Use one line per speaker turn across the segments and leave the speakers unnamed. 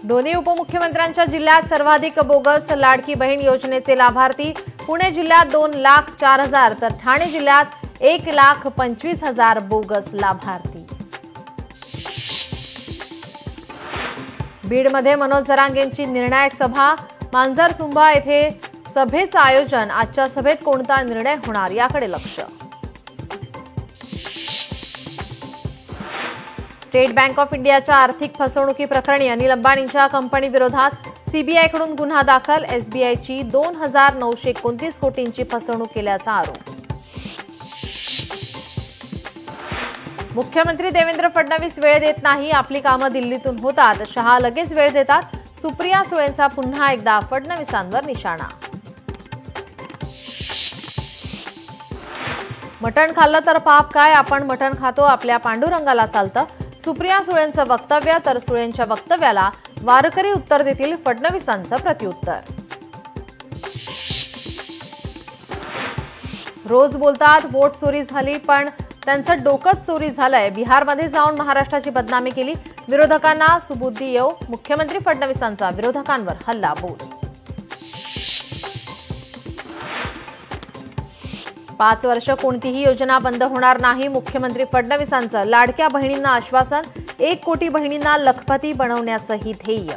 दोन्ही उपमुख्यमंत्र्यांच्या जिल्ह्यात सर्वाधिक बोगस लाडकी बहीण योजनेचे लाभार्थी। पुणे जिल्ह्यात 2,04,000 तर ठाणे जिल्ह्यात 1,25,000 बोगस लाभार्थी। बीडमध्ये मनोज जरांगेंची निर्णायक सभा। मांजरसुंभा येथे सभेचं आयोजन। आजच्या सभेत कोणता निर्णय होणार याकडे लक्ष। स्टेट बँक ऑफ इंडियाच्या आर्थिक फसवणुकीप्रकरणी अनिल अंबानींच्या कंपनी विरोधात सीबीआयकडून गुन्हा दाखल। एसबीआयची 2,929 कोटींची फसवणूक केल्याचा आरोप। मुख्यमंत्री देवेंद्र फडणवीस वेळ देत नाही, आपली कामं दिल्लीतून होतात, शहा लगेच वेळ देतात। सुप्रिया सुळेंचा पुन्हा एकदा फडणवीसांवर निशाणा। मटण खाल्लं तर पाप काय, आपण मटण खातो आपल्या पांडुरंगाला चालतं। सुप्रिया सुळेंचं वक्तव्य तर सुळेंच्या वक्तव्याला वारकरी उत्तर देतील, फडणवीसांचं प्रत्युत्तर। रोज बोलतात वोट चोरी झाली, पण त्यांचं डोकंच चोरी झालंय। बिहारमध्ये जाऊन महाराष्ट्राची बदनामी केली, विरोधकांना सुबुद्धी येऊ। मुख्यमंत्री फडणवीसांचा विरोधकांवर हल्ला बोल। 5 वर्ष कोणतीही योजना बंद होणार नाही, मुख्यमंत्री फडणवीसांचं। लाडक्या बहिणींना आश्वासन, 1 कोटी बहिणींना लखपती बनवण्याचंही ध्येय।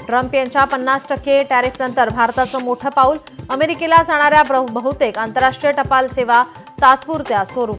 ट्रम्प यांच्या 50% टॅरिफनंतर भारताचं मोठं पाऊल। अमेरिकेला जाणाऱ्या बहुतेक आंतरराष्ट्रीय टपाल सेवा तात्पुरत्या स्वरूपात